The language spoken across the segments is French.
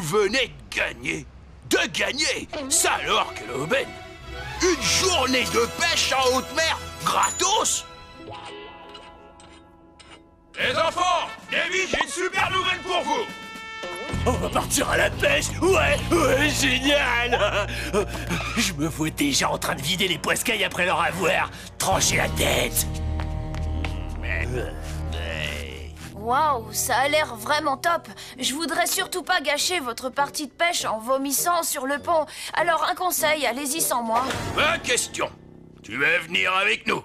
venez de gagner. De gagner? Ça alors que l'aubaine. Une journée de pêche en haute mer, gratos. Les enfants, Davy, j'ai une super nouvelle pour vous. On va partir à la pêche. Ouais, génial. Je me vois déjà en train de vider les poiscailles après leur avoir tranché la tête. Waouh, ça a l'air vraiment top. Je voudrais surtout pas gâcher votre partie de pêche en vomissant sur le pont. Alors un conseil, allez-y sans moi. Ma question. Tu veux venir avec nous?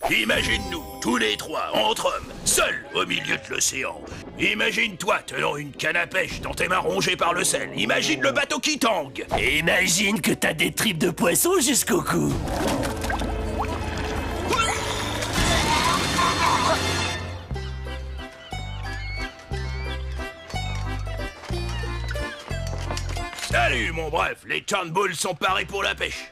Imagine-nous, tous les trois, entre hommes, seuls au milieu de l'océan. Imagine-toi tenant une canne à pêche dans tes mains rongées par le sel. Imagine le bateau qui tangue. Et imagine que t'as des tripes de poisson jusqu'au cou. Salut, mon bref, les turnbulls sont parés pour la pêche.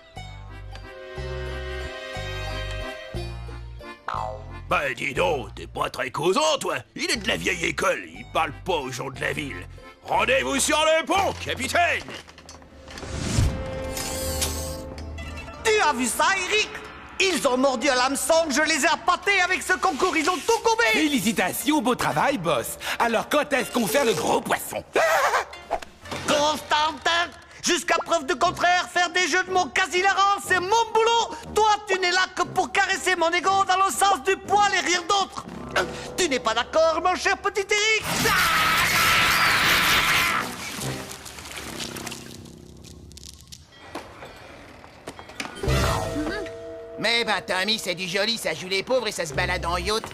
Bah dis donc, t'es pas très causant, toi. Il est de la vieille école, il parle pas aux gens de la ville. Rendez-vous sur le pont, capitaine. Tu as vu ça, Eric? Ils ont mordu à l'hameçon, je les ai appâtés avec ce concours, ils ont tout gobé. Félicitations, beau travail, boss. Alors quand est-ce qu'on fait le gros poisson? Constantin, jusqu'à preuve de contraire, faire des jeux de mots quasi hilarants, c'est mon boulot. Toi, tu n'es là que pour caresser mon ego dans le sens du poil et rire d'autres. Tu n'es pas d'accord, mon cher petit Eric? Mais ben, Tommy, c'est du joli, ça joue les pauvres et ça se balade en yacht.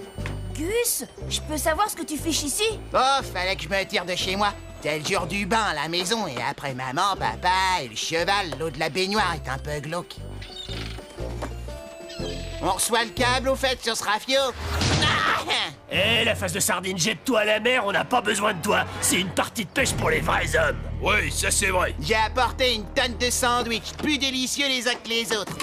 Gus, je peux savoir ce que tu fiches ici? Oh, fallait que je me tire de chez moi. C'est le jour du bain à la maison et après maman, papa et le cheval, l'eau de la baignoire est un peu glauque. On reçoit le câble au fait sur ce rafio. Eh, la face de sardine, jette-toi à la mer, on n'a pas besoin de toi. C'est une partie de pêche pour les vrais hommes. Oui, ça c'est vrai. J'ai apporté une tonne de sandwichs, plus délicieux les uns que les autres.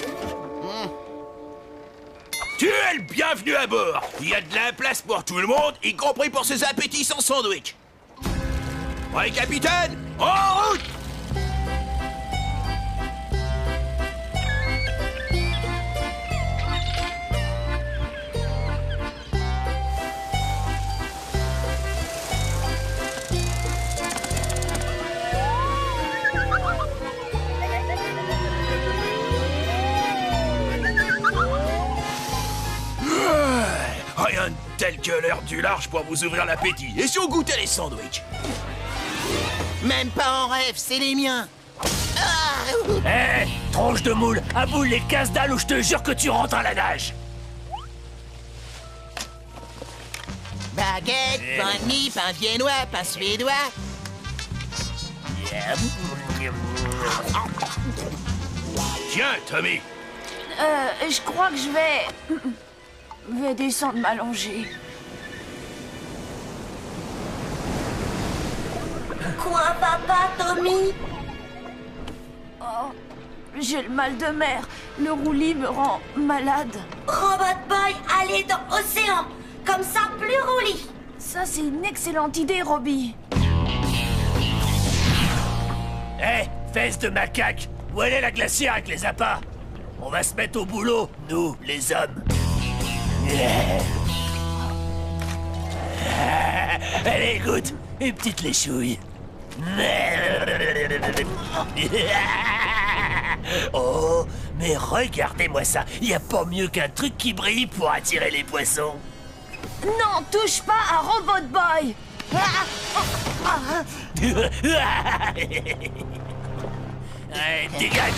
Tu es le bienvenu à bord. Il y a de la place pour tout le monde, y compris pour ces appétissants sandwichs. Ouais, capitaine, en route! Rien de tel que l'heure du large pour vous ouvrir l'appétit. Et si on goûtait les sandwichs? Même pas en rêve, c'est les miens. Eh, tronche de moule, aboule les casse-dalles ou je te jure que tu rentres à la nage. Baguette, pain de mie, pain viennois, pain suédois. Tiens, Tommy. Je crois que je vais descendre m'allonger. Quoi, papa, Tommy? Oh, j'ai le mal de mer. Le roulis me rend malade. Robot Boy, allez dans l'océan. Comme ça, plus roulis. Ça, c'est une excellente idée, Robbie. Eh, fesses de macaque, où elle est la glacière avec les appâts? On va se mettre au boulot, nous, les hommes. Allez, écoute, une petite léchouille. Oh, mais regardez-moi ça. Y a pas mieux qu'un truc qui brille pour attirer les poissons. Non, touche pas à Robot Boy. Allez, dégage.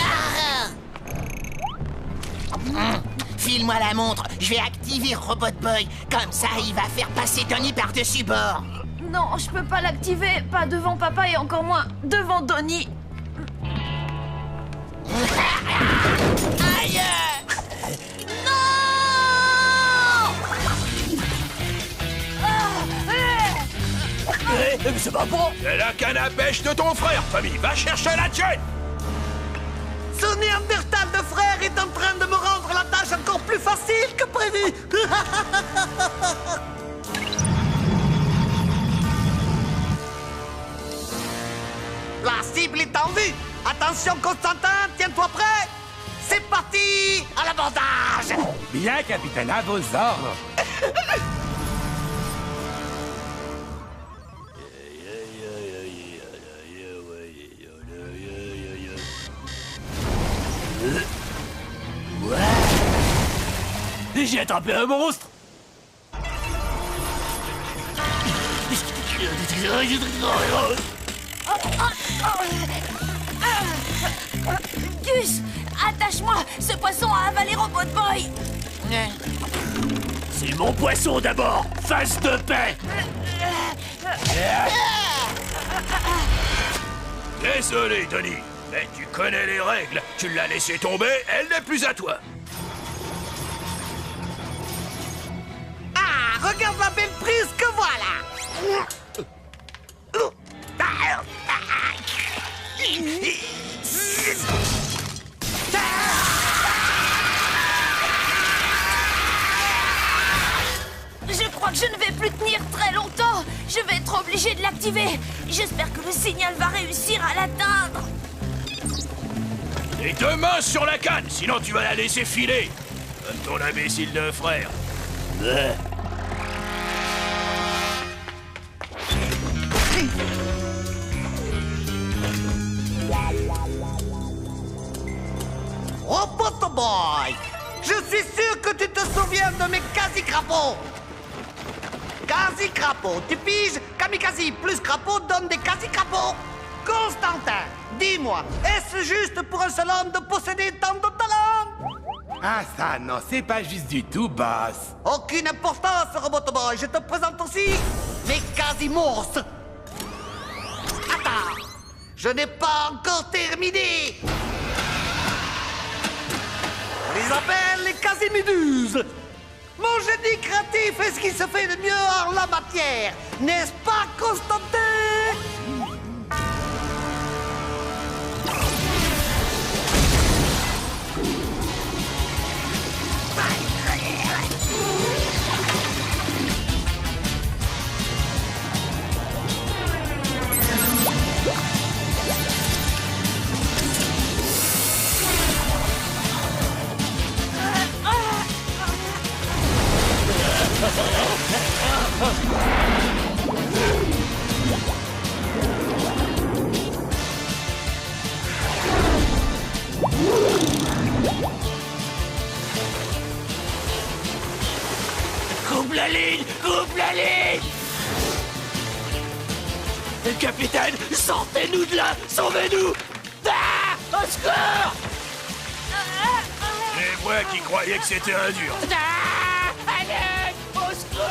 File-moi la montre, je vais activer Robot Boy. Comme ça, il va faire passer Tony par-dessus bord. Non, je peux pas l'activer. Pas devant papa et encore moins devant Donnie. Aïe! Mais c'est pas bon. C'est la canne à pêche de ton frère, Tommy. Va chercher la tienne. Ce néandertal de frère est en train de me rendre la tâche encore plus facile que prévu. La Attention, Constantin, tiens-toi prêt. C'est parti, à l'abordage. Bien, capitaine, à vos ordres. J'ai attrapé un monstre. Gus, attache-moi. Ce poisson a avalé Robot Boy. C'est mon poisson d'abord. Face de paix. Désolé, Tony, mais tu connais les règles. Tu l'as laissé tomber, elle n'est plus à toi. Ah, regarde la belle prise que voilà. Je crois que je ne vais plus tenir très longtemps. Je vais être obligé de l'activer. J'espère que le signal va réussir à l'atteindre. Et deux mains sur la canne, sinon tu vas la laisser filer. Comme ton imbécile de frère. Robot Boy, je suis sûr que tu te souviens de mes quasi-crapauds. Quasi-crapauds, tu piges? Kamikaze plus crapaud donne des quasi-crapauds. Constantin, dis-moi, est-ce juste pour un seul homme de posséder tant de talent? Ah ça, non, c'est pas juste du tout, boss. Aucune importance, Robot Boy, je te présente aussi mes quasi-monstres. Attends, je n'ai pas encore terminé. On les appelle les quasi-méduses. Mon génie créatif est ce qui se fait de mieux en la matière. N'est-ce pas, Constantin? Coupe la ligne! Coupe la ligne! Capitaine, sortez-nous de là! Sauvez-nous! Ah! Au secours! Et moi qui croyais que c'était un dur. Ah! Allez! Au secours!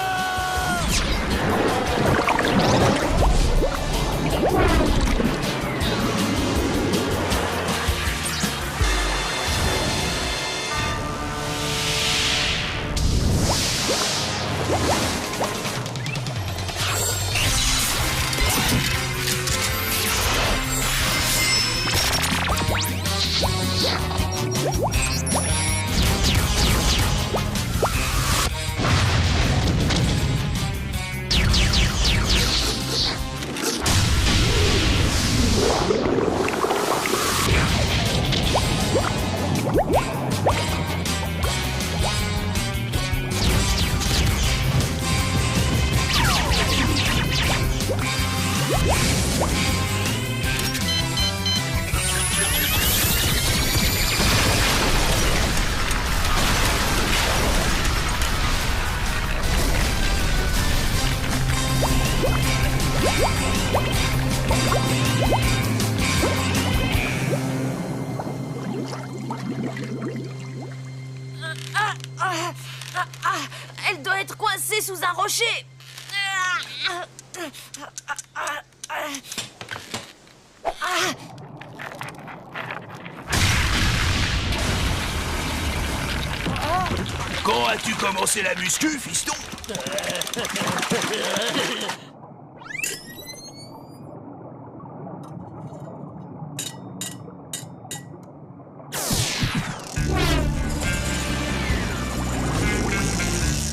Elle doit être coincée sous un rocher. Quand as-tu commencé la muscu, fiston?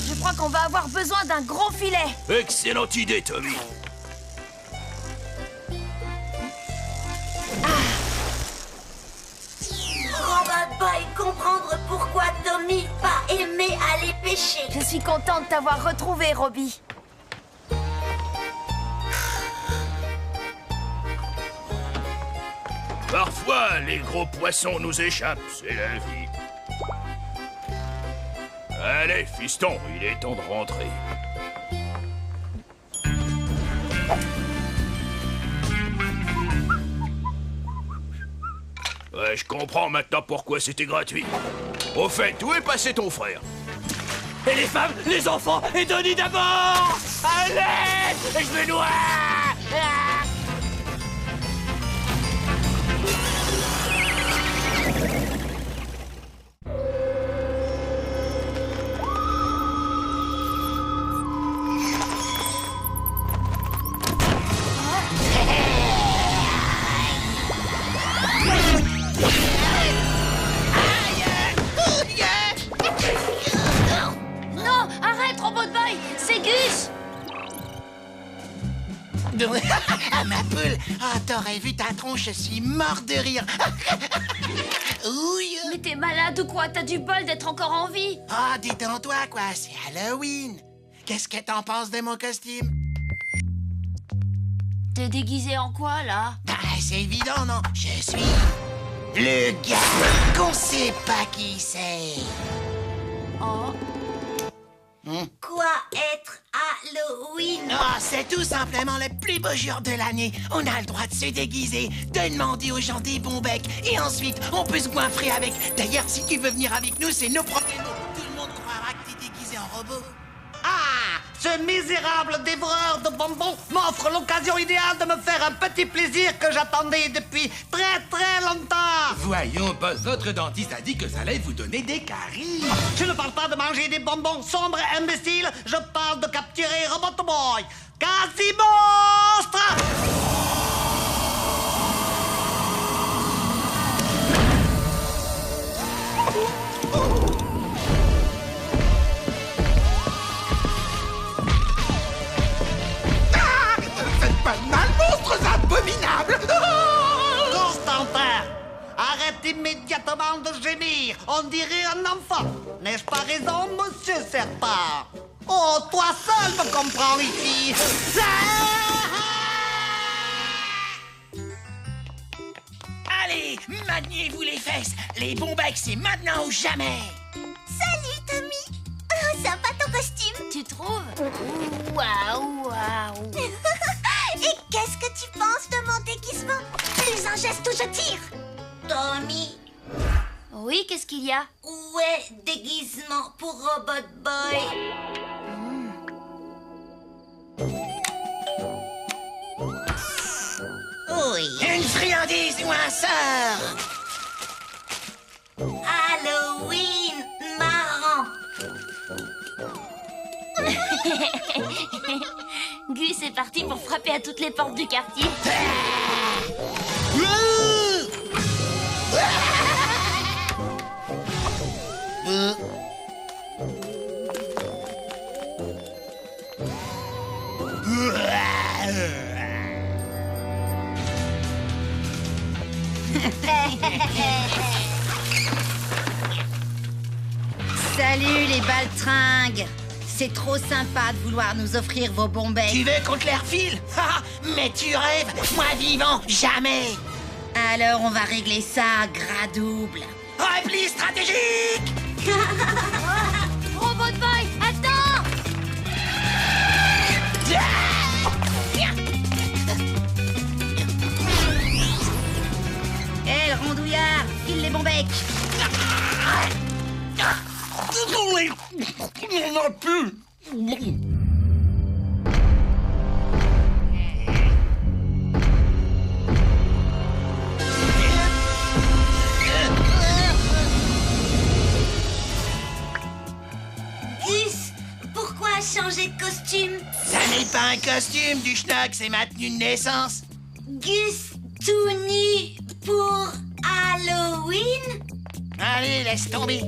Je crois qu'on va avoir besoin d'un gros filet. Excellente idée, Tommy. Tommy va aimer aller pêcher. Je suis contente de t'avoir retrouvé, Robbie. Parfois, les gros poissons nous échappent, c'est la vie. Allez, fiston, il est temps de rentrer. Ouais, je comprends maintenant pourquoi c'était gratuit. Au fait, où est passé ton frère? Et les femmes, les enfants, et Donnie d'abord! Allez! Je me noie! Ah! Non, arrête, Robot Boy, c'est Gus. Ah, ma poule! Ah, t'aurais vu ta tronche, je suis mort de rire! Ouille! Mais t'es malade ou quoi? T'as du bol d'être encore en vie. Ah, détends-toi, quoi, c'est Halloween! Qu'est-ce que t'en penses de mon costume? T'es déguisé en quoi, là? Bah, c'est évident, non? Je suis... le gars qu'on sait pas qui c'est! Oh. Quoi être Halloween? Ah, c'est tout simplement le plus beau jour de l'année. On a le droit de se déguiser, de demander aux gens des bons becs, et ensuite, on peut se goinfrer avec. D'ailleurs, si tu veux venir avec nous, c'est nos problèmes. Tout le monde croira que t'es déguisé en robot. Ah, ce misérable dévoreur de bonbons m'offre l'occasion idéale de me faire un petit plaisir que j'attendais depuis très longtemps. Voyons, boss, votre dentiste a dit que ça allait vous donner des caries. Je ne parle pas de manger des bonbons sombres et imbéciles, je parle de capturer Robot Boy. Quasi-monstre! Faites pas de mal, monstres abominables. Constantin, arrête immédiatement de gémir, on dirait un enfant. N'ai-je pas raison, monsieur Serpent? Oh, toi seul me comprends ici. Allez, maniez-vous les fesses. Les bons becs, c'est maintenant ou jamais. Salut Tommy. Oh, sympa ton costume. Tu trouves? Waouh, waouh. Et qu'est-ce que tu penses de mon déguisement? Plus un geste ou je tire. Tommy, Oui, qu'est-ce qu'il y a? où est déguisement pour Robot Boy? Oui. Une friandise ou un sort. Halloween marrant. Gus est parti pour frapper à toutes les portes du quartier. Salut les baltringues. C'est trop sympa de vouloir nous offrir vos bons becs. Tu veux qu'on te les refile? Ah, mais tu rêves. Moi vivant, jamais. Alors on va régler ça à gras double. Repli stratégique. Robot Boy, attends! Hé, le rondouillard, file les bons becs. Il n'en a plus. Gus, pourquoi changer de costume? Ça n'est pas un costume du schnock, c'est ma tenue de naissance. Gus tout nu pour Halloween? Allez, laisse tomber.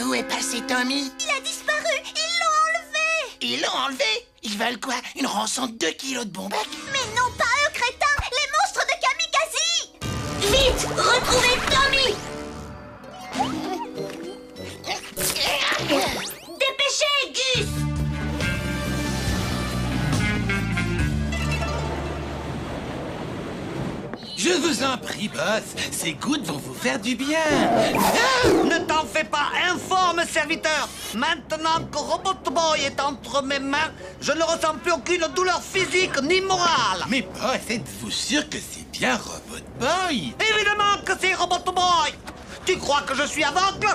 Où est passé Tommy? Il a disparu, ils l'ont enlevé. Ils l'ont enlevé? Ils veulent quoi? Une rançon de 2 kilos de bons becs? Mais non, pas eux, crétins, les monstres de Kamikaze. Vite, retrouvez Tommy. boss, ces gouttes vont vous faire du bien. Ne t'en fais pas, informe serviteur. Maintenant que Robot Boy est entre mes mains, je ne ressens plus aucune douleur physique ni morale. Mais boss, êtes-vous sûr que c'est bien Robot Boy? Évidemment que c'est Robot Boy. Tu crois que je suis aveugle?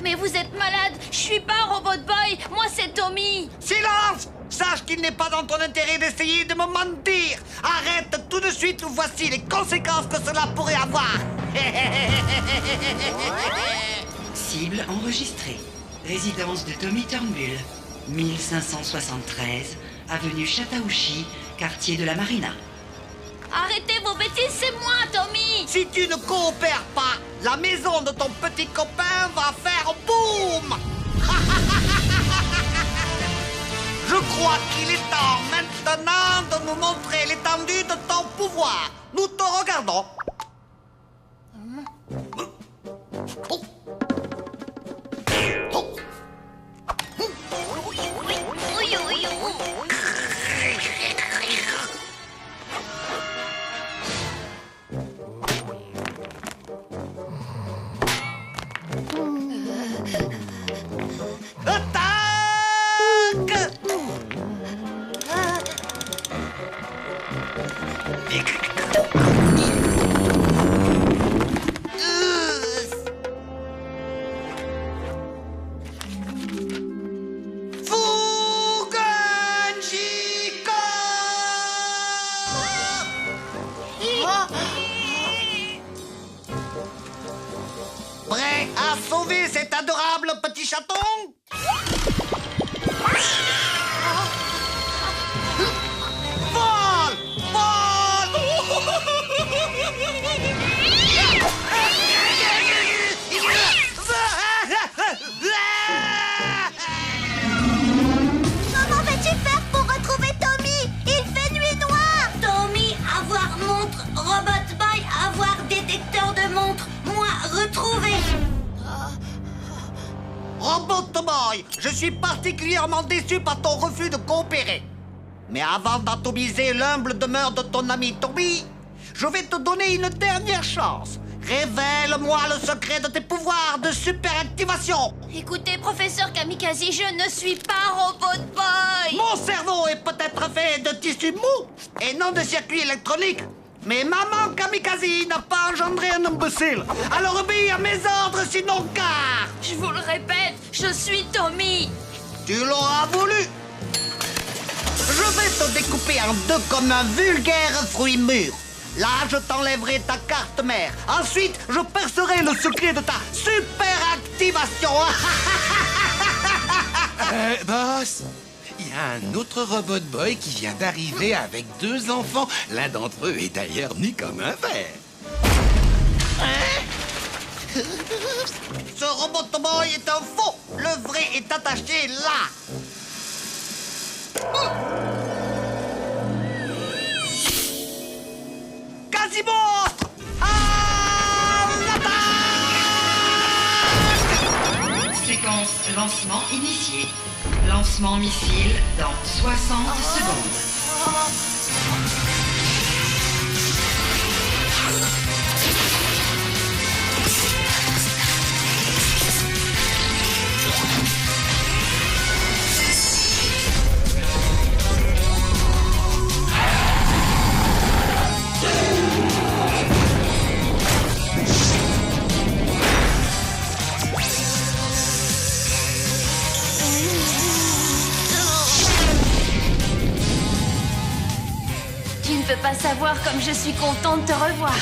Mais vous êtes malade. Je suis pas Robot Boy. Moi, c'est Tommy. Silence! Sache qu'il n'est pas dans ton intérêt d'essayer de me mentir. Arrête tout de suite ou voici les conséquences que cela pourrait avoir. Cible enregistrée. Résidence de Tommy Turnbull. 1573, avenue Chattahoochee, quartier de la Marina. Arrêtez vos bêtises, c'est moi, Tommy. Si tu ne coopères pas, la maison de ton petit copain va faire boum. Je crois qu'il est temps maintenant de nous montrer l'étendue de ton pouvoir. Nous te regardons. Prêt à sauver cet adorable petit chaton? Vole! Comment vas-tu faire pour retrouver Tommy? Il fait nuit noire. Tommy, avoir montre. Robot Boy, avoir détecteur de montre. Moi, retrouver. Robot Boy, je suis particulièrement déçu par ton refus de coopérer. Mais avant d'atomiser l'humble demeure de ton ami Tommy, je vais te donner une dernière chance. Révèle-moi le secret de tes pouvoirs de superactivation. Écoutez, professeur Kamikaze, je ne suis pas Robot Boy. Mon cerveau est peut-être fait de tissu mou et non de circuits électroniques. Mais maman Kamikaze n'a pas engendré un imbécile. Alors obéis à mes ordres, sinon car... Je vous le répète, je suis Tommy. Tu l'auras voulu. Je vais te découper en deux comme un vulgaire fruit mûr. Là, je t'enlèverai ta carte mère. Ensuite, je percerai le secret de ta super activation. Boss, il y a un autre Robot Boy qui vient d'arriver avec 2 enfants. L'un d'entre eux est d'ailleurs nu comme un verre. Ce Robot Boy est un faux. Le vrai est attaché là. Quasimodo! À l'attaque! Séquence lancement initiée. Lancement missile dans 60 secondes. Tu ne peux pas savoir comme je suis contente de te revoir.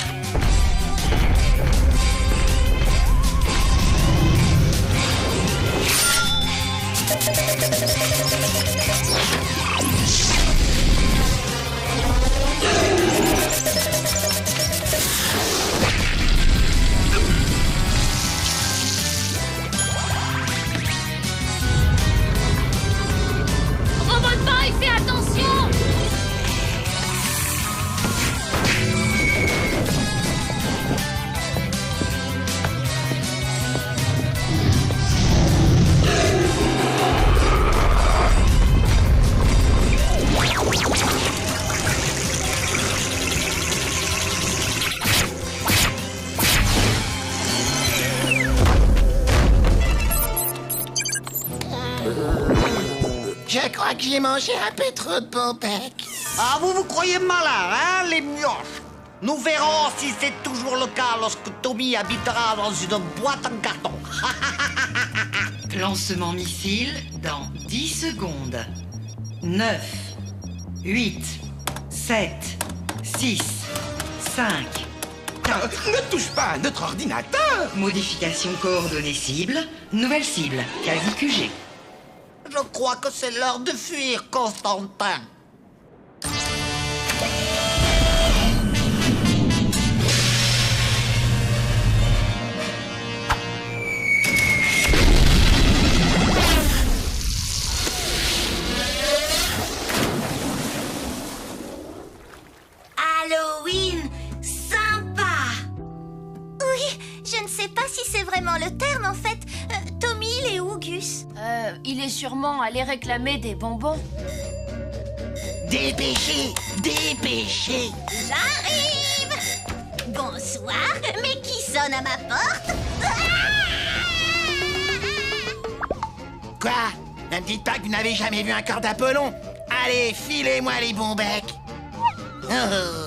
Robot Boy, fais attention! crois que j'ai mangé un peu trop de Bonbec. Ah, vous vous croyez malin, hein, les mioches? Nous verrons si c'est toujours le cas lorsque Tommy habitera dans une boîte en carton. Lancement missile dans 10 secondes. 9, 8, 7, 6, 5, 4. Ne touche pas à notre ordinateur! Modification coordonnée cible. Nouvelle cible. Quasi QG. Je crois que c'est l'heure de fuir, Constantin. Halloween, sympa. Oui, je ne sais pas si c'est vraiment le terme en fait. Tommy, il est où, Gus? Il est sûrement allé réclamer des bonbons. Dépêchez, dépêchez. J'arrive. Bonsoir, mais qui sonne à ma porte? Quoi? Ne me dites pas que vous n'avez jamais vu un corps d'Apollon. Allez, filez-moi les Bonbec. Oh.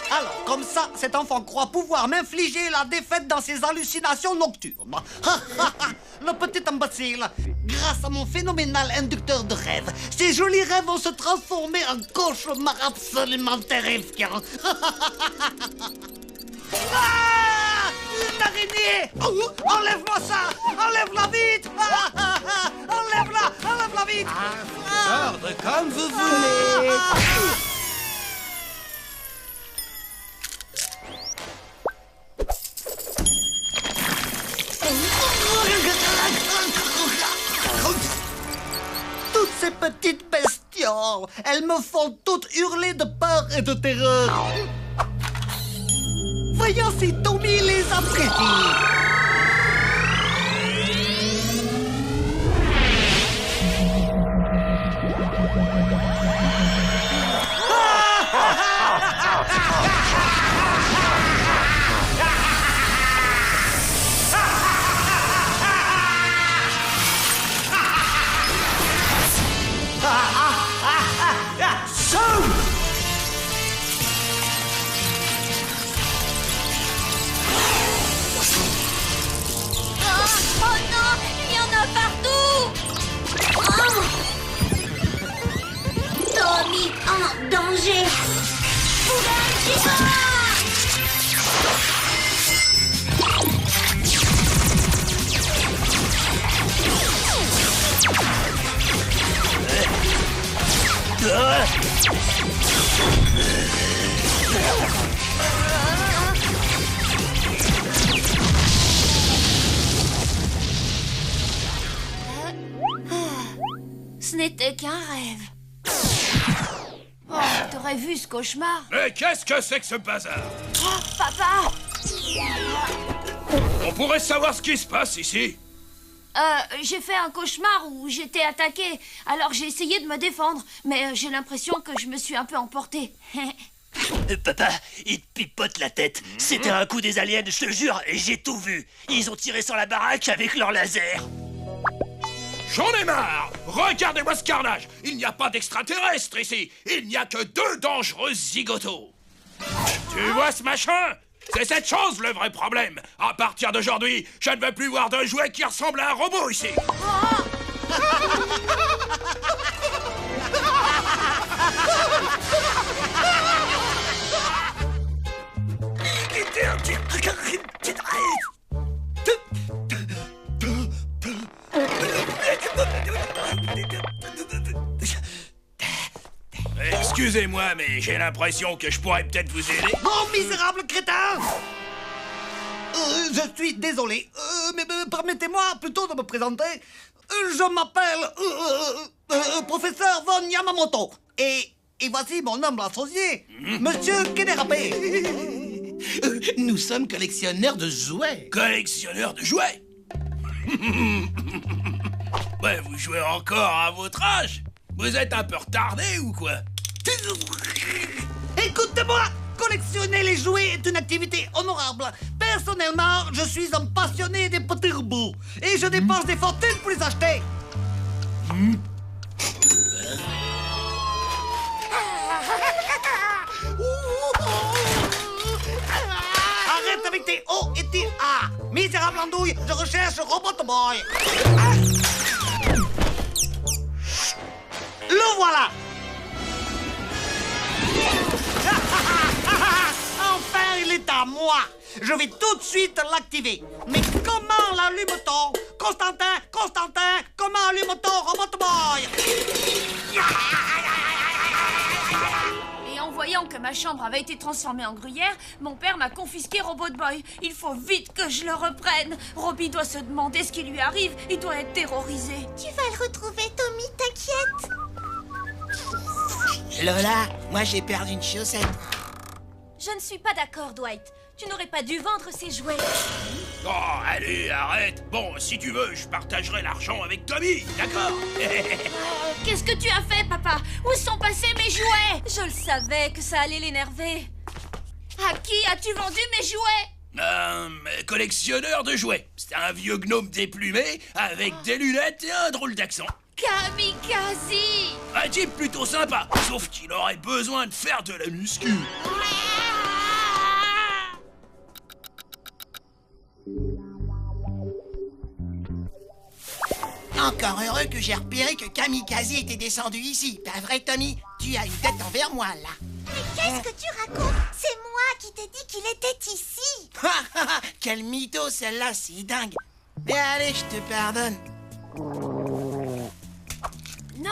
Alors, comme ça, cet enfant croit pouvoir m'infliger la défaite dans ses hallucinations nocturnes. Le petit imbécile. Grâce à mon phénoménal inducteur de rêves, ces jolis rêves vont se transformer en cauchemars absolument terrifiants. Ah! Une araignée! Enlève-moi ça! Enlève-la vite! Enlève-la vite! Ordre comme vous voulez. Toutes ces petites bestioles, elles me font toutes hurler de peur et de terreur. Voyons si Tommy les a prédits. Oh non, il y en a partout. Oh. Tommy en danger. Ce n'était qu'un rêve. Oh, t'aurais vu ce cauchemar? Mais qu'est-ce que c'est que ce bazar? Oh, papa! On pourrait savoir ce qui se passe ici? J'ai fait un cauchemar où j'étais attaquée. Alors j'ai essayé de me défendre, mais j'ai l'impression que je me suis un peu emportée. Papa, il te pipote la tête. C'était un coup des aliens, je te jure, et j'ai tout vu. Ils ont tiré sur la baraque avec leur laser. J'en ai marre! Regardez-moi ce carnage! Il n'y a pas d'extraterrestres ici! Il n'y a que 2 dangereux zigotos! Tu vois ce machin? C'est cette chose le vrai problème! À partir d'aujourd'hui, je ne veux plus voir de jouet qui ressemble à un robot ici! Excusez-moi, mais j'ai l'impression que je pourrais peut-être vous aider. Oh, misérable crétin! Je suis désolé, mais permettez-moi plutôt de me présenter. Je m'appelle professeur Von Yamamoto. Et voici mon humble associé, Monsieur Kederapé. Nous sommes collectionneurs de jouets. Collectionneur de jouets. Ouais, vous jouez encore à votre âge? Vous êtes un peu retardé ou quoi? Écoutez-moi, collectionner les jouets est une activité honorable. Personnellement, je suis un passionné des petits robots. Et je dépense des fortunes pour les acheter. Arrête avec tes O et tes A. Misérable andouille, je recherche Robot Boy. Le voilà. Enfin, il est à moi. Je vais tout de suite l'activer. Mais comment l'allume-t-on? Constantin, comment allume-t-on Robot Boy? Et en voyant que ma chambre avait été transformée en gruyère, mon père m'a confisqué Robot Boy. Il faut vite que je le reprenne. Robbie doit se demander ce qui lui arrive. Il doit être terrorisé. Tu vas le retrouver, Tommy, t'inquiète. Lola, moi j'ai perdu une chaussette. Je ne suis pas d'accord, Dwight. Tu n'aurais pas dû vendre ces jouets. Oh, allez, arrête. Bon, si tu veux, je partagerai l'argent avec Tommy, d'accord? Qu'est-ce que tu as fait, papa? Où sont passés mes jouets? Je le savais que ça allait l'énerver. À qui as-tu vendu mes jouets? Collectionneur de jouets. C'est un vieux gnome déplumé avec des lunettes et un drôle d'accent. Kamikaze! Un type plutôt sympa, sauf qu'il aurait besoin de faire de la muscu. Encore heureux que j'ai repéré que Kamikaze était descendu ici. Pas vrai, Tommy? Tu as une tête envers moi, là. Mais qu'est-ce que tu racontes? C'est moi qui t'ai dit qu'il était ici. Quel mytho, celle-là, c'est dingue. Mais allez, je te pardonne. Non!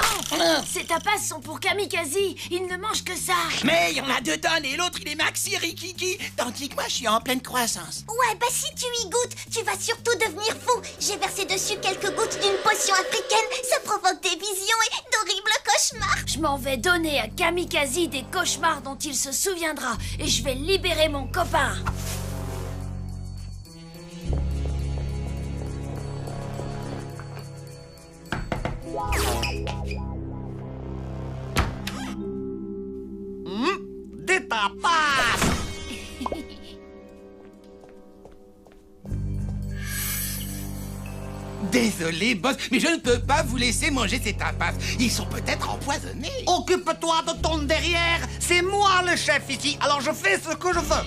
Ces tapas sont pour Kamikaze. Il ne mange que ça. Mais il y en a 2 tonnes et l'autre, il est maxi rikiki. Tandis que moi, je suis en pleine croissance. Ouais, bah si tu y goûtes, tu vas surtout devenir fou. J'ai versé dessus quelques gouttes d'une potion africaine. Ça provoque des visions et d'horribles cauchemars. Je m'en vais donner à Kamikaze des cauchemars dont il se souviendra. Et je vais libérer mon copain. Des tapas. Désolé, boss, mais je ne peux pas vous laisser manger ces tapas. Ils sont peut-être empoisonnés. Occupe-toi de ton derrière. C'est moi le chef ici, alors je fais ce que je veux.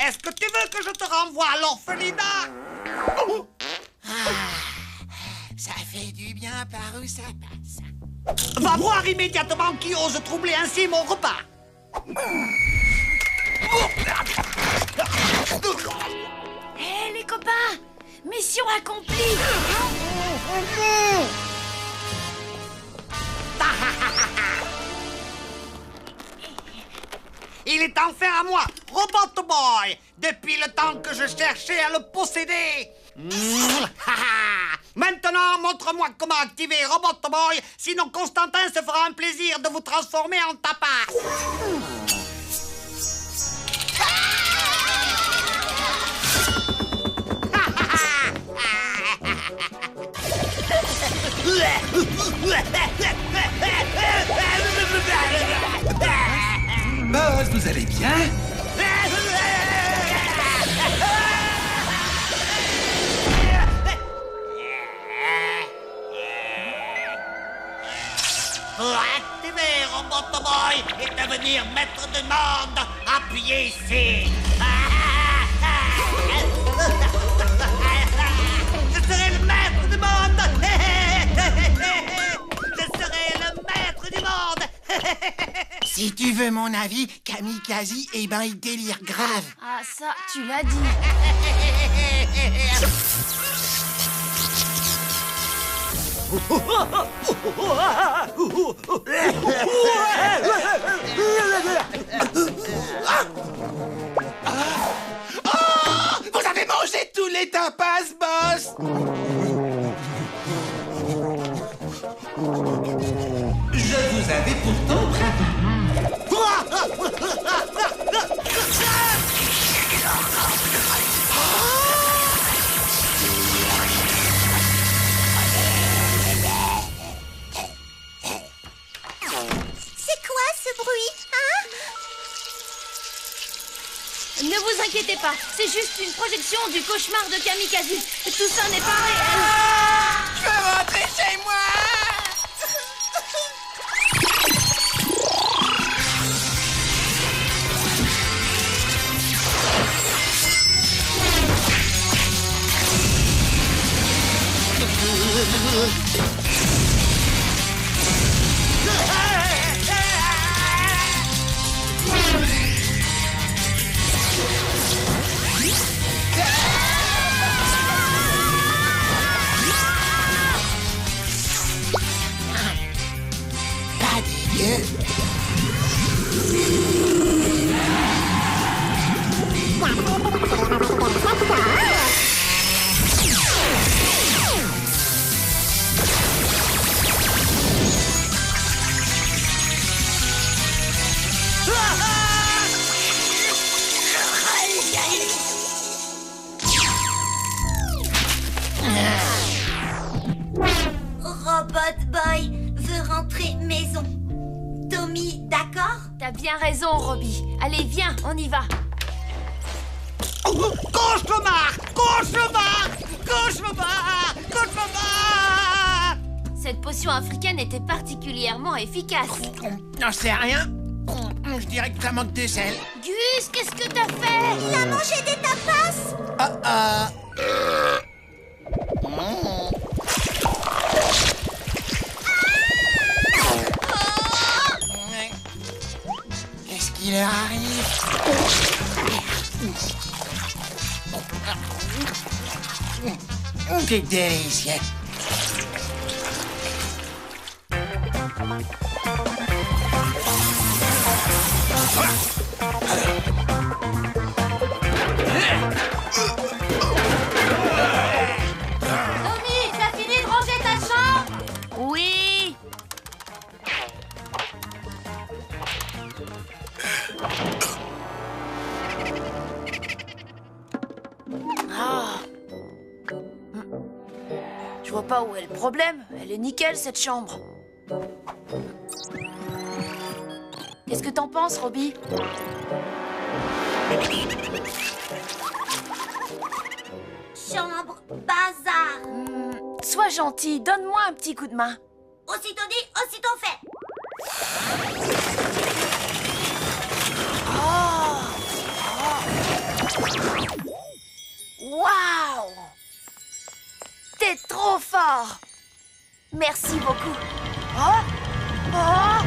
Est-ce que tu veux que je te renvoie à l'orphelinat? Ça fait du bien par où ça passe. Va voir immédiatement qui ose troubler ainsi mon repas. Hé, les copains! Mission accomplie! Il est enfin à moi, Robot Boy, depuis le temps que je cherchais à le posséder. Maintenant, montre-moi comment activer Robot Boy, sinon Constantin se fera un plaisir de vous transformer en tapas. Boss, vous allez bien? Pour activer Robot Boy et devenir maître du monde, appuyez ici. Je serai le maître du monde. Je serai le maître du monde. Si tu veux mon avis, Kamikaze, eh ben, il délire grave. Ah, ça, tu l'as dit. Vous avez mangé tous les tapas, boss! Je vous avais pourtant prévenu. C'est quoi ce bruit, hein? Ne vous inquiétez pas, c'est juste une projection du cauchemar de Kamikaze. Tout ça n'est pas réel. Je veux rentrer chez moi! Pas dégueu. Robot Boy veut rentrer maison. Tommy, d'accord? T'as bien raison, Robbie. Allez, viens, on y va. Gauche le bar! Gauche le bar! Gauche le bar! Gauche le bar! Cette potion africaine était particulièrement efficace. J'en sais rien. Je dirais que ça manque de sel. Gus, qu'est-ce que t'as fait? Il a mangé des tapas? Qu'est-ce qui leur arrive? C'est délicieux. Tommy, t'as fini de ranger ta chambre? Oui. Je vois pas où est le problème. Elle est nickel, cette chambre. Qu'est-ce que t'en penses, Robbie? Chambre, bazar. Sois gentil, donne-moi un petit coup de main. Aussitôt dit, aussitôt fait. Waouh! T'es trop fort! Merci beaucoup. Oh! Oh!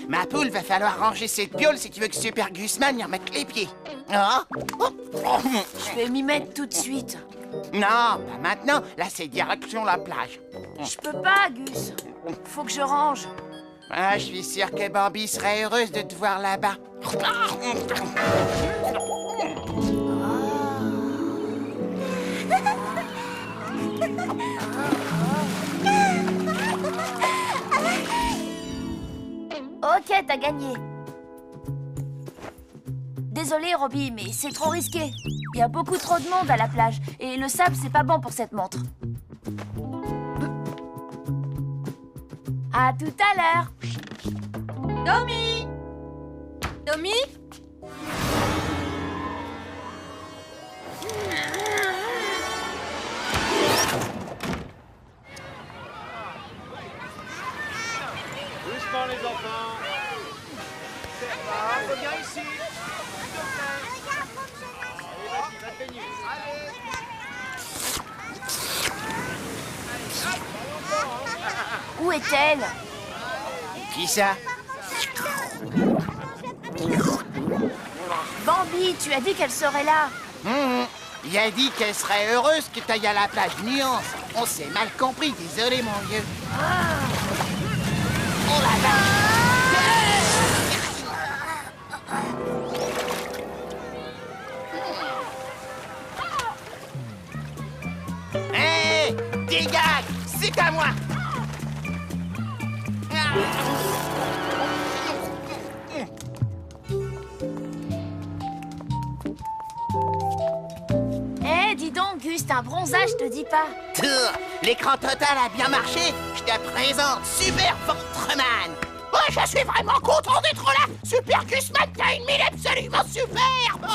Ma poule, va falloir ranger cette piole si tu veux que Super Gusman y remette les pieds. Je vais m'y mettre tout de suite. Non, pas maintenant. Là, c'est direction la plage. Je peux pas, Gus. Faut que je range. Ah, je suis sûr que Bambi serait heureuse de te voir là-bas. Ok, t'as gagné. Désolé, Robbie, mais c'est trop risqué. Il y a beaucoup trop de monde à la plage. Et le sable, c'est pas bon pour cette montre. À tout à l'heure. Tommy! Tommy? Doucement, les enfants. Reviens ici. Allez, vas-y, va te baigner. Allez. Où est-elle? Qui ça? Bambi, tu as dit qu'elle serait là. Il a dit qu'elle serait heureuse que t'ailles à la plage Nuance. On s'est mal compris, désolé mon vieux. Oh là là! Hé! Dégage! C'est à moi! Eh, dis donc, Gus, un bronzage, je te dis pas. L'écran total a bien marché. Je te présente Super Ventreman. Oh, je suis vraiment content d'être là. Super Gusman, t'as une mine absolument superbe.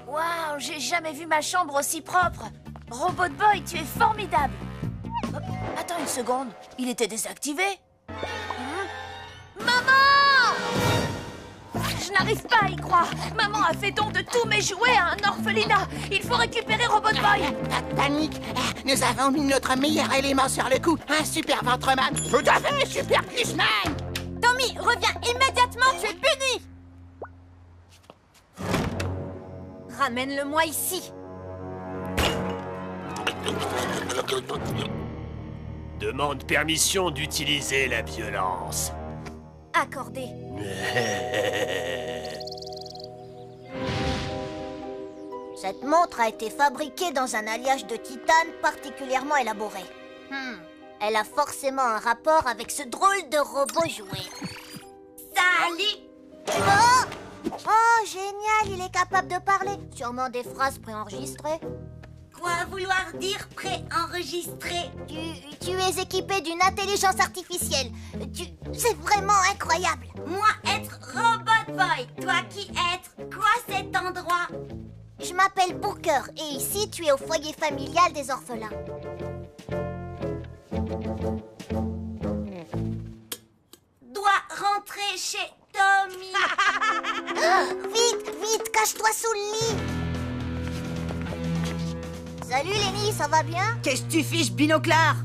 Waouh, j'ai jamais vu ma chambre aussi propre. Robot Boy, tu es formidable. Hop, attends une seconde, il était désactivé. Maman! Je n'arrive pas à y croire. Maman a fait don de tous mes jouets à un orphelinat. Il faut récupérer Robot Boy. Pas de panique. Nous avons mis notre meilleur élément sur le coup. Un Super Ventreman. Tout à fait, Super Gusman. Tommy, reviens immédiatement, tu es puni. Ramène-le-moi ici. Demande permission d'utiliser la violence. Accordé. Cette montre a été fabriquée dans un alliage de titane particulièrement élaboré. Elle a forcément un rapport avec ce drôle de robot jouet. Salut! Oh, génial, il est capable de parler. Sûrement des phrases préenregistrées. Quoi vouloir dire préenregistré? Tu es équipé d'une intelligence artificielle. C'est vraiment incroyable. Moi être Robot Boy, toi qui être quoi cet endroit? Je m'appelle Booker et ici tu es au foyer familial des orphelins. Dois rentrer chez Tommy. Vite, vite, cache-toi sous le lit. Salut Lenny, ça va bien? Qu'est-ce que tu fiches, binoclard?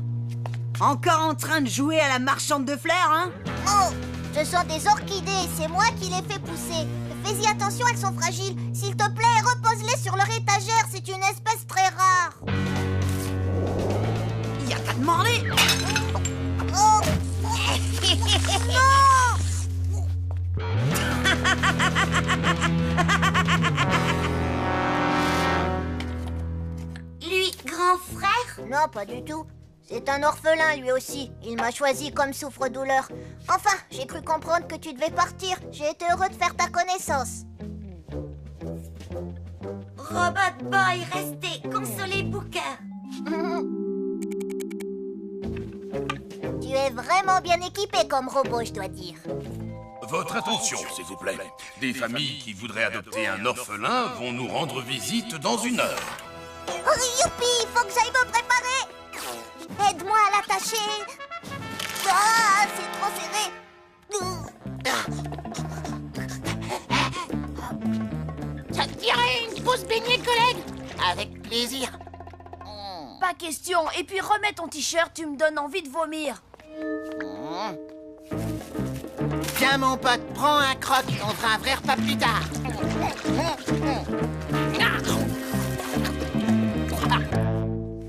Encore en train de jouer à la marchande de fleurs, hein? Oh, ce sont des orchidées, c'est moi qui les fais pousser. Fais-y attention, elles sont fragiles. S'il te plaît, repose-les sur leur étagère, c'est une espèce très rare. Y a qu'à demander. Oh. Non. Lui, grand frère? Non, pas du tout. C'est un orphelin, lui aussi. Il m'a choisi comme souffre-douleur. Enfin, j'ai cru comprendre que tu devais partir. J'ai été heureux de faire ta connaissance. Robot Boy, restez, consolez Booker. Tu es vraiment bien équipé comme robot, je dois dire. Votre attention, s'il vous plaît. Des familles qui voudraient adopter un orphelin vont nous rendre visite dans 1 heure. Oh, youpi, il faut que j'aille me préparer. Aide-moi à l'attacher. Ah, c'est trop serré. Ça te dirait une pause baignée, collègue? Avec plaisir. Pas question. Et puis remets ton t-shirt, tu me donnes envie de vomir. Tiens, mon pote, prends un croc. On fera un vrai repas plus tard.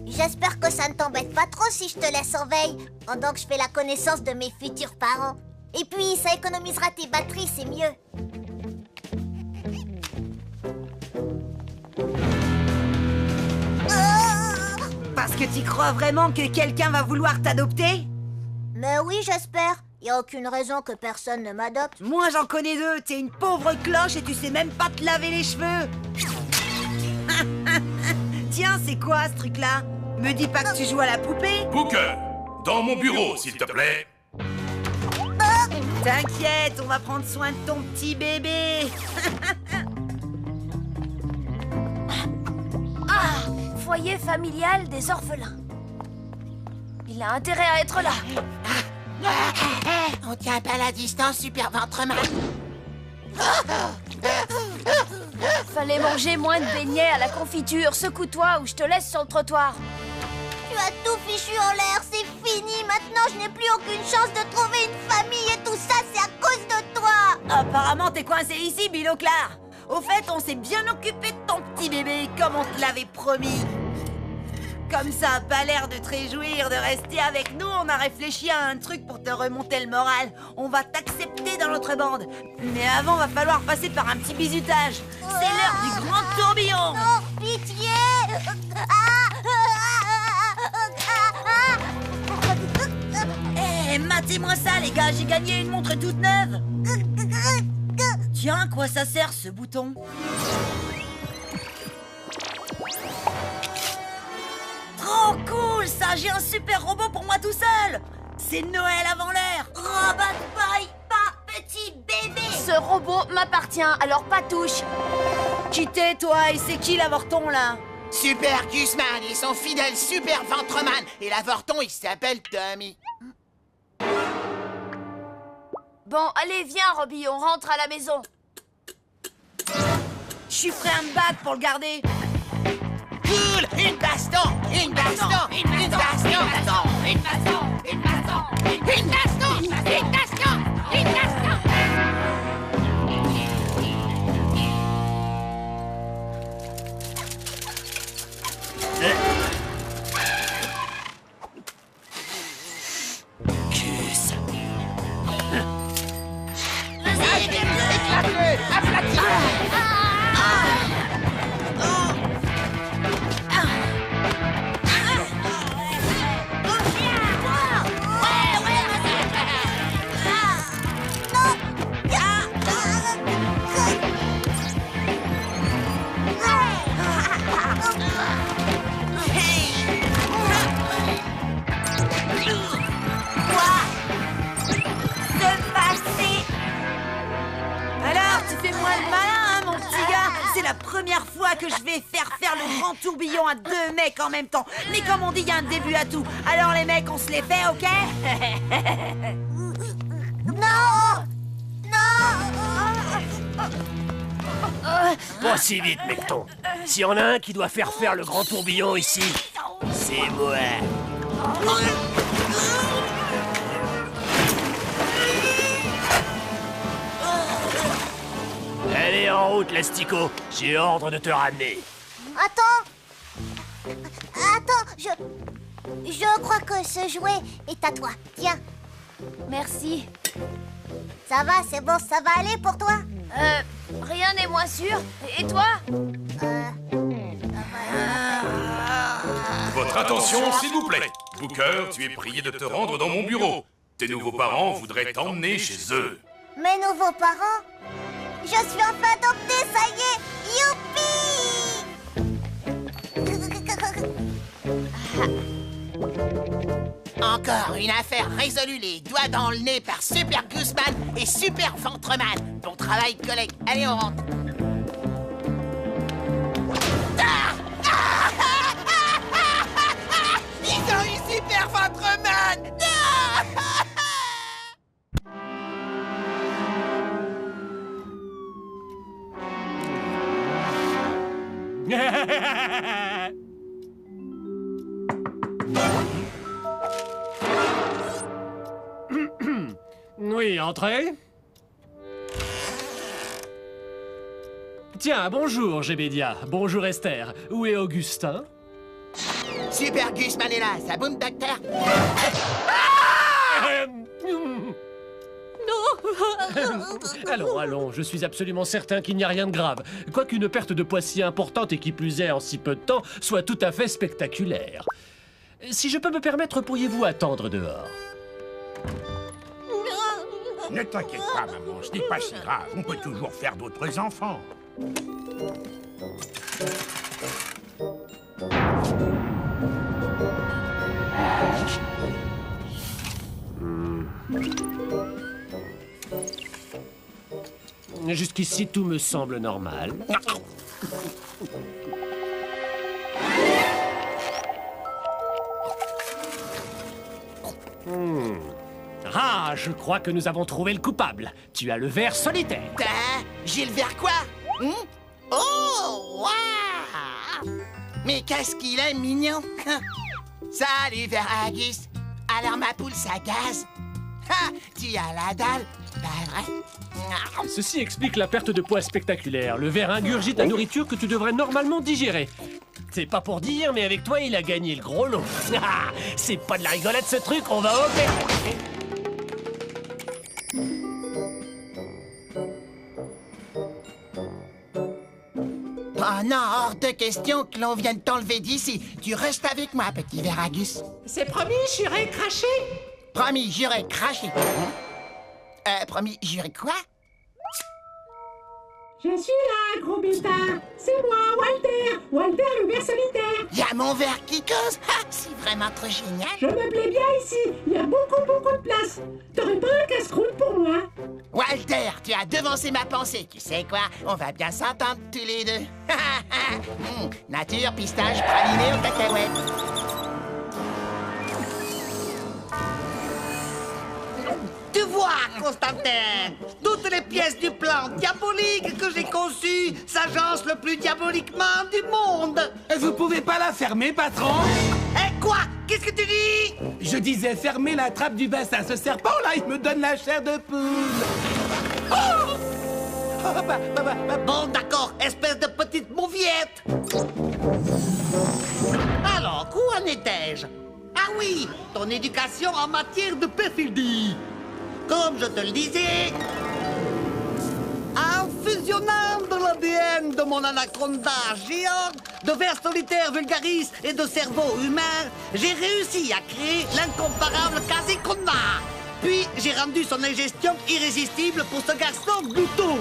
J'espère que ça ne t'embête pas trop si je te laisse en veille, pendant que je fais la connaissance de mes futurs parents. Et puis, ça économisera tes batteries, c'est mieux. Parce que tu crois vraiment que quelqu'un va vouloir t'adopter? Mais oui, j'espère. Y a aucune raison que personne ne m'adopte. Moi, j'en connais 2. T'es une pauvre cloche et tu sais même pas te laver les cheveux. Tiens, c'est quoi ce truc-là? Me dis pas que tu joues à la poupée? Booker, dans mon bureau, s'il te plaît. T'inquiète, on va prendre soin de ton petit bébé. Ah, foyer familial des orphelins. Il a intérêt à être là. On tient pas la distance, Super Ventreman. Fallait manger moins de beignets à la confiture. Secoue-toi ou je te laisse sur le trottoir. Tu as tout fichu en l'air, c'est fini. Maintenant, je n'ai plus aucune chance de trouver une famille et tout ça, c'est à cause de toi. Apparemment, t'es coincé ici, binoclard. Au fait, on s'est bien occupé de ton petit bébé, comme on te l'avait promis. Comme ça a pas l'air de te réjouir de rester avec nous, on a réfléchi à un truc pour te remonter le moral. On va t'accepter dans notre bande. Mais avant, va falloir passer par un petit bisutage. C'est l'heure du grand tourbillon. Non, pitié. Eh, matez-moi ça, les gars, j'ai gagné une montre toute neuve. Tiens, à quoi ça sert, ce bouton? Trop cool, ça! J'ai un super robot pour moi tout seul! C'est Noël avant l'heure! Robot Boy, pas petit bébé. Ce robot m'appartient, alors pas touche. Qui t'es, toi? Et c'est qui l'avorton, là? Super Gusman et son fidèle Super Ventreman. Et l'avorton, il s'appelle Tommy. Bon, allez, viens, Robbie, on rentre à la maison. Je suis prêt à me battre pour le garder. Cool! Une baston! Une baston! Une baston! Une baston! Une baston! Une baston! Une baston! Une baston! Une baston! Vas-y, éclate-le! Aplatis-le! La première fois que je vais faire le grand tourbillon à 2 mecs en même temps. Mais comme on dit, il y a un début à tout. Alors les mecs, on se les fait, ok? Non! Pas si vite, mecton. S'il y en a un qui doit faire le grand tourbillon ici, c'est moi. Allez, en route, l'Astico. J'ai ordre de te ramener. Attends, je crois que ce jouet est à toi. Tiens. Merci. Ça va, c'est bon, ça va aller pour toi? Rien n'est moins sûr. Et toi? Votre attention, s'il vous plaît. Booker, tu es prié de te rendre dans mon bureau. Tes nouveaux parents voudraient t'emmener chez eux. Mes nouveaux parents? Je suis enfin adoptée, ça y est! Youpi! Encore une affaire résolue, les doigts dans le nez par Super Gusman et Super Ventreman. Bon travail, collègue. Allez, on rentre. Ils ont eu Super Ventreman! Oui, entrez. Tiens, bonjour, Gébedia. Bonjour, Esther. Où est Augustin? Super Gusman est là, ça boum, docteur? Allons, je suis absolument certain qu'il n'y a rien de grave. Quoiqu'une perte de poids si importante et qui plus est en si peu de temps soit tout à fait spectaculaire. Si je peux me permettre, pourriez-vous attendre dehors? Ne t'inquiète pas, maman, ce n'est pas si grave. On peut toujours faire d'autres enfants. Jusqu'ici, tout me semble normal. Ah, je crois que nous avons trouvé le coupable. Tu as le verre solitaire. J'ai le verre quoi? Oh, waouh! Mais qu'est-ce qu'il est mignon! Salut, verre Agus! Alors ma poule, ça gaze? Ha! Tu as la dalle? pas vrai. Ceci explique la perte de poids spectaculaire. Le ver ingurgite la nourriture que tu devrais normalement digérer. C'est pas pour dire, mais avec toi, il a gagné le gros lot. Ah, c'est pas de la rigolade ce truc, on va opérer. Oh non, hors de question que l'on vienne t'enlever d'ici. Tu restes avec moi, petit Veragus. C'est promis, j'irai cracher. Promis, j'irai cracher. Promis, j'irai quoi? Je suis là, gros bulletin. C'est moi, Walter. Walter, le ver solitaire. Y a mon ver qui cause. Ah, c'est vraiment trop génial. Je me plais bien ici. Il y a beaucoup de place. T'aurais pas un casse-croûte pour moi? Walter, tu as devancé ma pensée. Tu sais quoi? On va bien s'entendre tous les deux. Nature, pistache, praliné aux cacahuètes. Tu vois, Constantin, toutes les pièces du plan diabolique que j'ai conçu s'agencent le plus diaboliquement du monde. Vous pouvez pas la fermer, patron? Eh quoi? Qu'est-ce que tu dis? Je disais fermer la trappe du bassin. Ce serpent-là, il me donne la chair de poule. Oh! Bon, d'accord, espèce de petite mauviette. Alors, où en étais-je? Ah oui, ton éducation en matière de perfidie. Comme je te le disais, en fusionnant de l'ADN de mon anaconda géant, de vers solitaire vulgaris et de cerveau humain, j'ai réussi à créer l'incomparable Quasiconda. Puis j'ai rendu son ingestion irrésistible pour ce garçon glouton.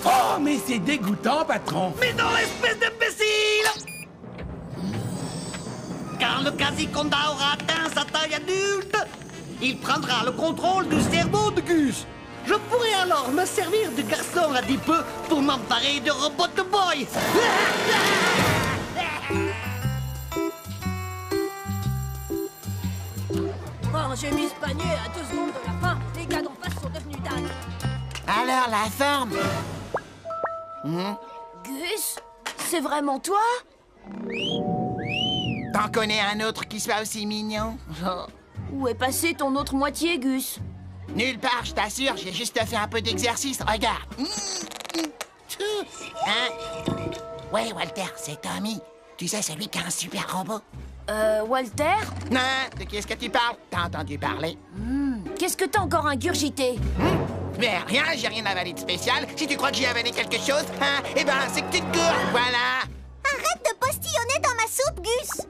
Oh, mais c'est dégoûtant, patron. Mais non, espèce d'imbécile! Quand le Quasiconda aura atteint sa taille adulte, il prendra le contrôle du cerveau de Gus. Je pourrai alors me servir du garçon adipeux pour m'emparer de Robot Boy. Oh, j'ai mis ce panier à 2 secondes de la fin. Les gars d'en face sont devenus dingues. Alors, la forme? Gus, c'est vraiment toi? T'en connais un autre qui soit aussi mignon? Où est passé ton autre moitié, Gus? Nulle part, je t'assure, j'ai juste fait un peu d'exercice, regarde. Hein? Ouais, Walter, c'est Tommy. Tu sais, celui qui a un super robot. Walter? Non, de qui est-ce que tu parles? T'as entendu parler? Qu'est-ce que t'as encore ingurgité? Mais rien, j'ai rien avalé de spécial. Si tu crois que j'ai avalé quelque chose, hein, eh ben, c'est que tu te gourres, voilà. Arrête de postillonner dans ma soupe, Gus.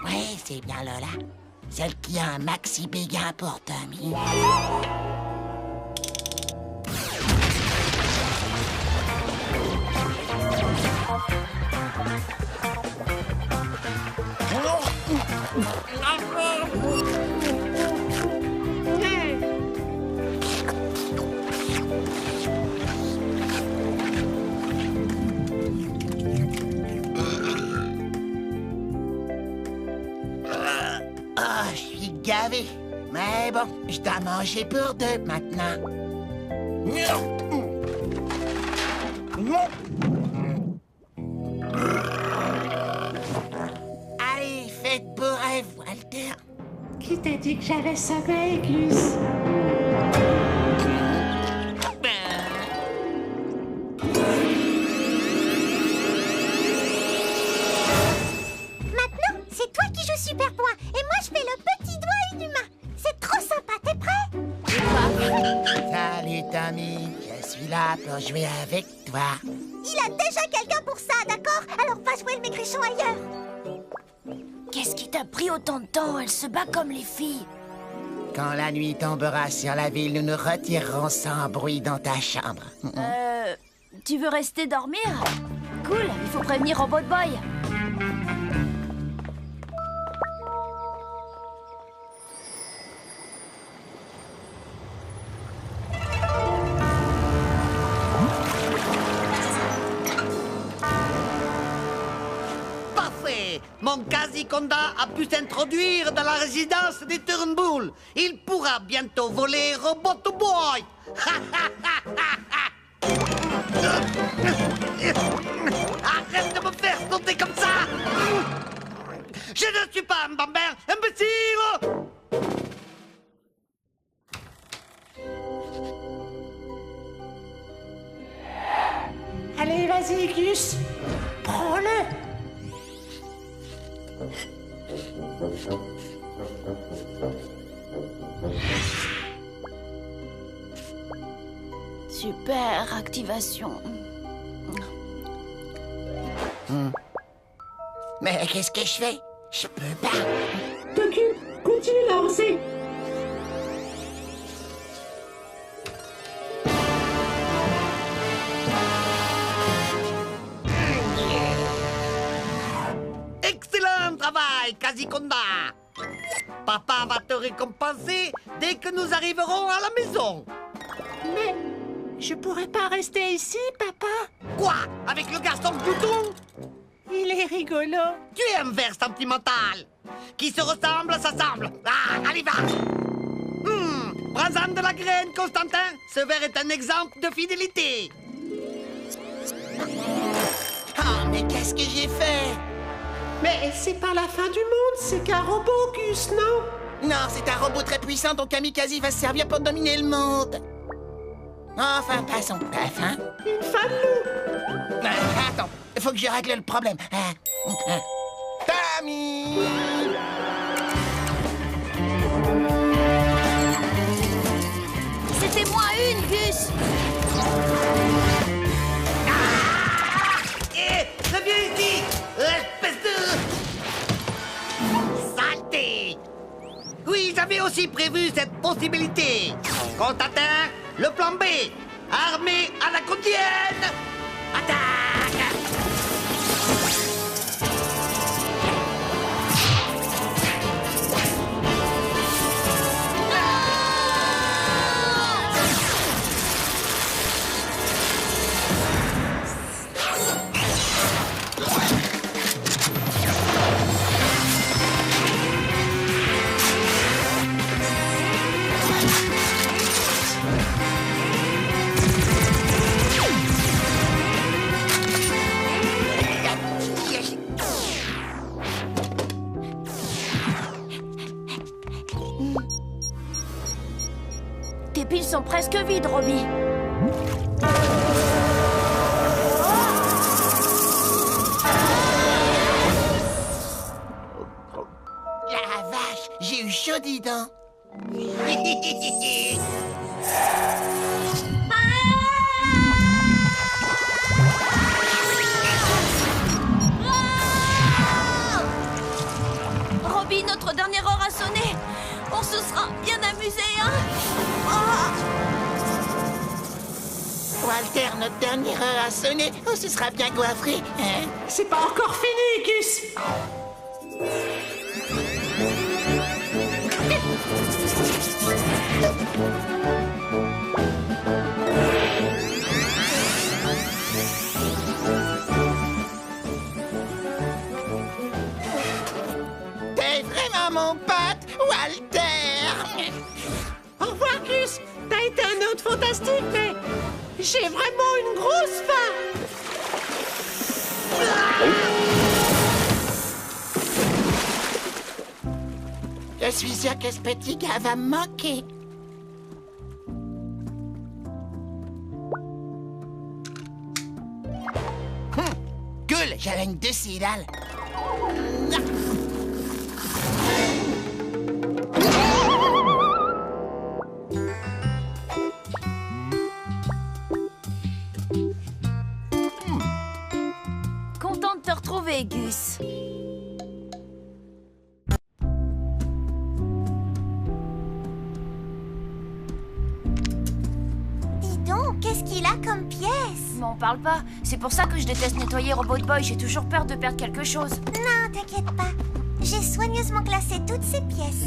Oui, c'est bien Lola. Celle qui a un maxi béguin pour Tommy. Je suis gavé. Mais bon, je dois manger pour 2 maintenant. Allez, faites beau rêve, Walter. Qui t'a dit que j'avais sommeil, Gus? Maintenant, c'est toi qui joues super point. Et moi, je fais le petit doigt inhumain. C'est trop sympa, t'es prêt? Salut, Tommy. Je suis là pour jouer avec toi. Il a déjà quelqu'un pour ça, d'accord? Alors va jouer le maigrichon ailleurs. Qu'est-ce qui t'a pris autant de temps? Elle se bat comme les filles. Quand la nuit tombera sur la ville, nous nous retirerons sans bruit dans ta chambre. Tu veux rester dormir? Cool, il faut prévenir Robot Boy. Parfait! Mon quasi Quasi-Conda a pu s'introduire dans la résidence des Turnbull. Il pourra bientôt voler Robot Boy. Arrête de me faire sauter comme ça. Je ne suis pas un bambin, imbécile. Allez, vas-y, Gus. Prends-le. Super activation. Mais qu'est-ce que je fais? Je peux pas. T'occupe, continue d'avancer. Excellent travail, Quasi-Conda. Papa va te récompenser dès que nous arriverons à la maison. Mais je pourrais pas rester ici, papa. Quoi? Avec le garçon glouton? Il est rigolo. Tu es un ver sentimental. Qui se ressemble, s'assemble. Ah, allez, va. Prends-en de la graine, Constantin. Ce ver est un exemple de fidélité. Oh, mais qu'est-ce que j'ai fait? Mais c'est pas la fin du monde, c'est qu'un robot, Gus, non? Non, c'est un robot très puissant dont Kamikaze va se servir pour dominer le monde. Enfin, passons. Enfin. Une fin de loup. Attends, faut que je règle le problème. Tommy! C'était moi une, Gus. Reviens ici, espèce de... saleté. Oui, j'avais aussi prévu cette possibilité. Constantin, le plan B. Armée à la contienne. Attaque! Tes piles sont presque vides, Robbie. La vache, j'ai eu chaud dedans. Robbie, notre dernière heure a sonné. On se sera bien amusé, hein? Walter, notre dernière heure a sonné. On se sera bien goiffré, hein? C'est pas encore fini, Gus. T'es vraiment mon pote, Walter! Au revoir, Gus. T'as été un hôte fantastique, mais j'ai vraiment une grosse faim. Je suis sûr que ce petit gars va me manquer. Cool, j'avais une décidale. Content de te retrouver, Gus. Dis donc, qu'est-ce qu'il a comme pièce? M'en parle pas. C'est pour ça que je déteste nettoyer Robot Boy. J'ai toujours peur de perdre quelque chose. Non, t'inquiète pas. J'ai soigneusement classé toutes ces pièces.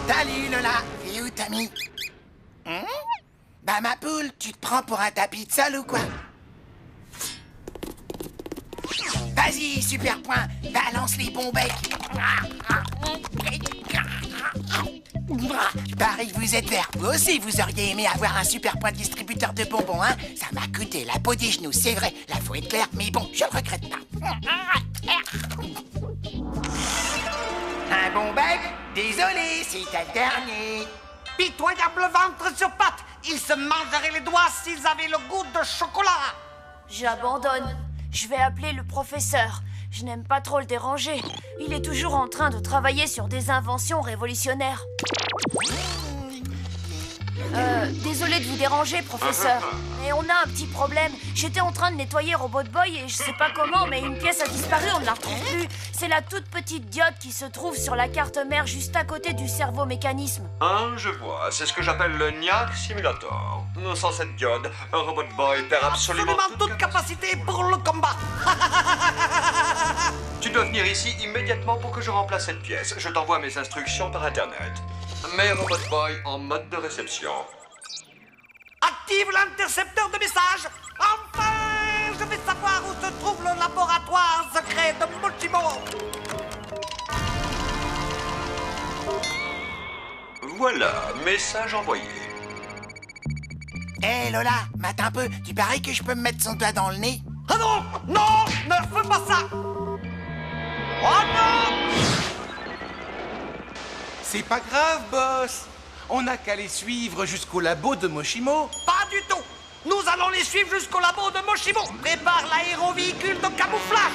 Salut Lola, et où t'as mis? Bah ma poule, tu te prends pour un tapis de sol ou quoi? Vas-y, super point, balance les bons becs. Pareil que vous êtes vert. Vous aussi, vous auriez aimé avoir un super point distributeur de bonbons, hein? Ça m'a coûté la peau des genoux, c'est vrai. Là, faut être clair, mais bon, je le regrette pas. Un bon bec? Désolé, c'est le dernier. Pitoyable ventre sur pattes. Ils se mangeraient les doigts s'ils avaient le goût de chocolat. J'abandonne. Je vais appeler le professeur. Je n'aime pas trop le déranger. Il est toujours en train de travailler sur des inventions révolutionnaires. Désolé de vous déranger, professeur. Mais on a un petit problème. J'étais en train de nettoyer Robot Boy et je sais pas comment, mais une pièce a disparu, on ne la retrouve plus. C'est la toute petite diode qui se trouve sur la carte mère juste à côté du cerveau-mécanisme. Ah, je vois. C'est ce que j'appelle le NIAC Simulator. Sans cette diode, un Robot Boy perd absolument toute capacité pour le combat. Tu dois venir ici immédiatement pour que je remplace cette pièce. Je t'envoie mes instructions par Internet. Mets Robot Boy en mode de réception. Active l'intercepteur de messages. Enfin, je vais savoir où se trouve le laboratoire secret de Mochimo. Voilà, message envoyé. Hé Lola, mate un peu, tu parais que je peux me mettre son doigt dans le nez? Ah non, non, ne fais pas ça. Oh non! C'est pas grave, boss. On n'a qu'à les suivre jusqu'au labo de Mochimo. Pas du tout. Nous allons les suivre jusqu'au labo de Mochimo. Prépare l'aérovéhicule de camouflage.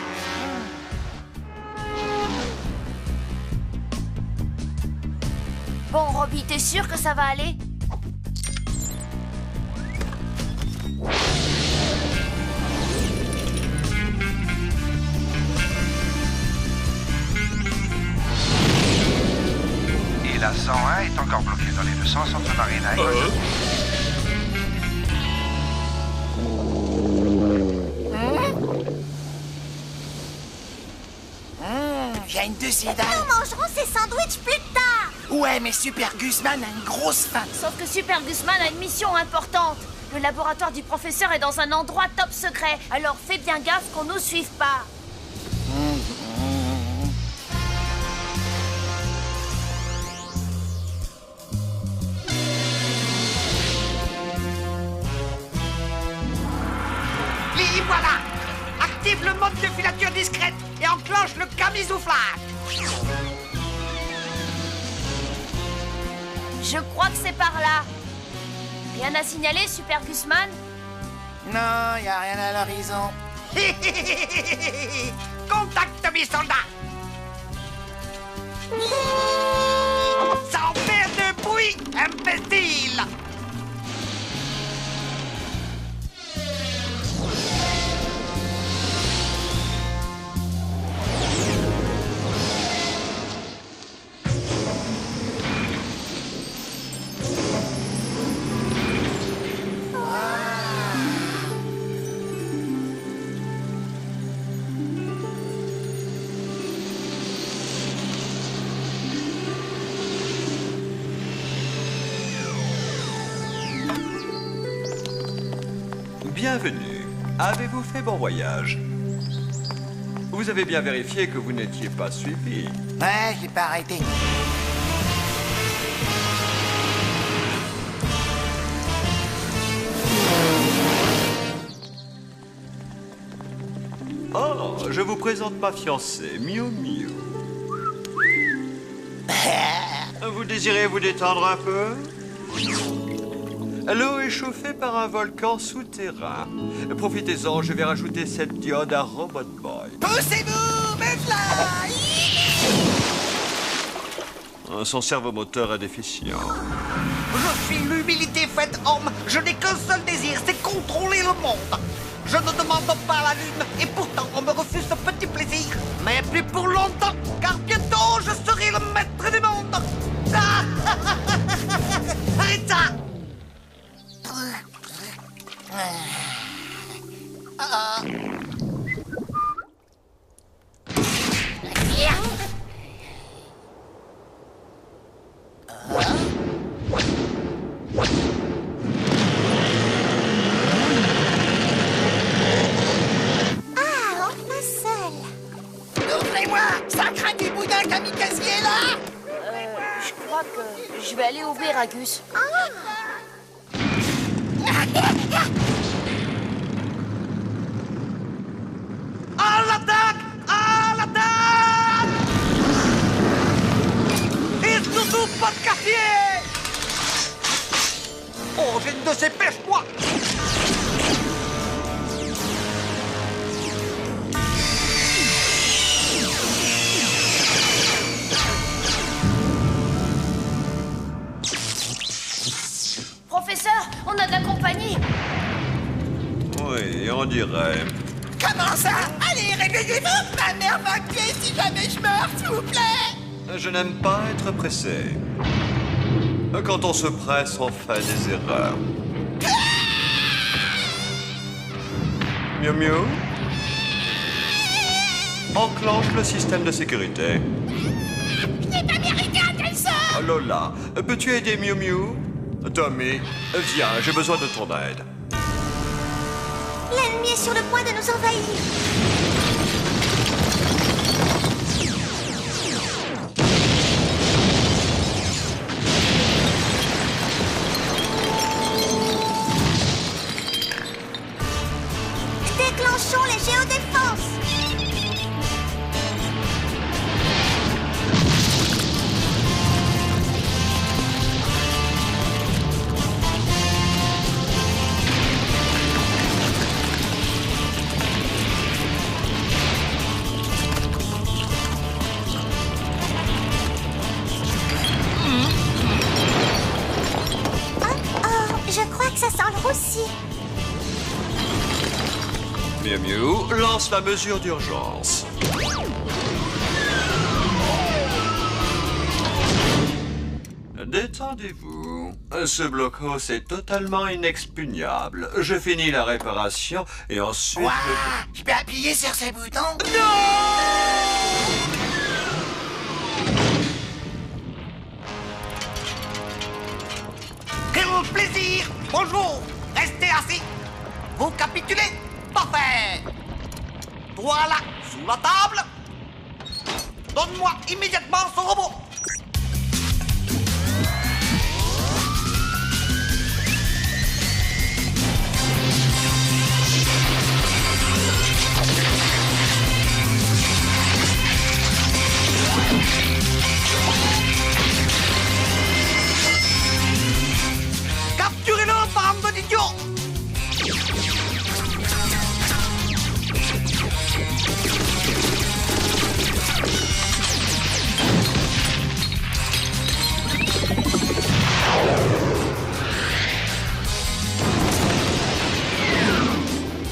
Bon, Robbie, t'es sûr que ça va aller? Et la 101 est encore bloquée dans les deux sens entre Marina et Il y a une de ces dames. Nous mangerons ces sandwichs plus tard. Ouais, mais Super Guzman a une grosse faim. Sauf que Super Guzman a une mission importante. Le laboratoire du professeur est dans un endroit top secret. Alors fais bien gaffe qu'on nous suive pas. Les voilà. Active le mode de filature discrète et enclenche le camisouflage. Je crois que c'est par là. Rien à signaler, Super Guzman? Non, y a rien à l'horizon. Contacte mes soldats. Sans faire de bruit, imbécile. Bienvenue. Avez-vous fait bon voyage? Vous avez bien vérifié que vous n'étiez pas suivi. Ouais, j'ai pas arrêté. Oh, je vous présente ma fiancée, Miu Miu. Vous désirez vous détendre un peu? L'eau est chauffée par un volcan souterrain. Profitez-en, je vais rajouter cette diode à Robot Boy. Poussez-vous, me fly! Son servomoteur est déficient. Je suis l'humilité faite homme. Je n'ai qu'un seul désir, c'est contrôler le monde. Je ne demande pas la lune et pourtant on me refuse ce petit plaisir. Mais plus pour longtemps, car bientôt je serai le maître du monde. Ah Arrête ça! aller ouvrir, Agus. À l'attaque! À l'attaque! Et surtout pas de quartier! Oh, j'ai une de ces pêches, moi! Professeur, on a de la compagnie. Oui, on dirait. Comment ça? Allez, réveillez-vous! Ma mère va me tuer si jamais je meurs, s'il vous plaît! Je n'aime pas être pressé. Quand on se presse, on fait des erreurs. Miu Miu? Enclenche le système de sécurité. Je n'ai pas mérité un tel sort! Lola, peux-tu aider Miu Miu? Tommy, viens, j'ai besoin de ton aide. L'ennemi est sur le point de nous envahir. Déclenchons les géodéfenses. Je crois que ça sent le roussi. Miu Miu, lance la mesure d'urgence. Détendez-vous. Ce blocos est totalement inexpugnable. Je finis la réparation et ensuite... Ouah, je peux appuyer sur ce bouton? Quel plaisir! Bonjour! Restez assis! Vous capitulez? Parfait! Toi là, sous la table! Donne-moi immédiatement son robot! Capturez-le, bande d'idiots!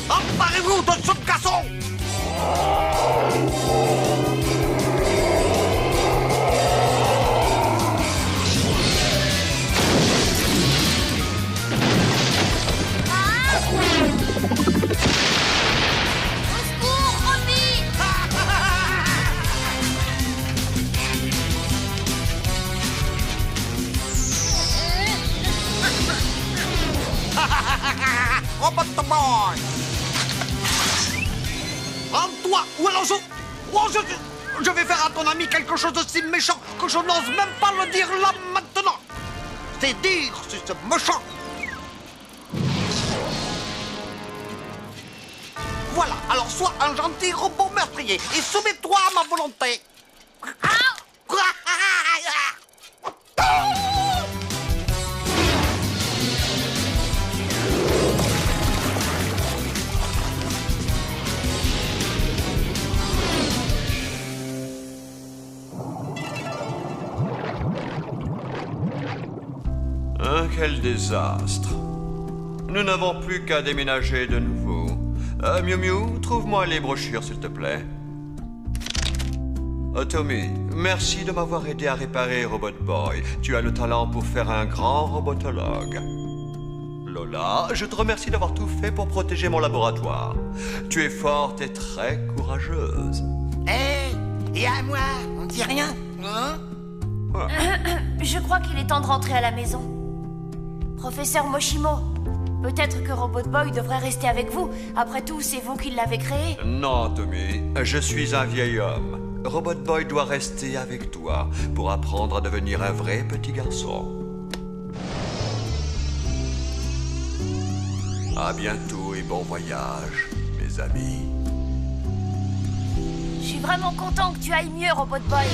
Emparez-vous de ce casson! Robot Boy! Rends-toi ou Alonso! Oh, je vais faire à ton ami quelque chose de si méchant que je n'ose même pas le dire là maintenant! C'est dire si c'est méchant! Voilà, alors sois un gentil robot meurtrier et soumets-toi à ma volonté! Quel désastre. Nous n'avons plus qu'à déménager de nouveau. Miu Miu, trouve-moi les brochures, s'il te plaît. Tommy, merci de m'avoir aidé à réparer Robot Boy. Tu as le talent pour faire un grand robotologue. Lola, je te remercie d'avoir tout fait pour protéger mon laboratoire. Tu es forte et très courageuse. Et à moi, on dit rien, hein? Je crois qu'il est temps de rentrer à la maison. Professeur Moshimo, peut-être que Robot Boy devrait rester avec vous. Après tout, c'est vous qui l'avez créé. Non, Tommy, je suis un vieil homme. Robot Boy doit rester avec toi pour apprendre à devenir un vrai petit garçon. À bientôt et bon voyage, mes amis. Je suis vraiment content que tu ailles mieux, Robot Boy.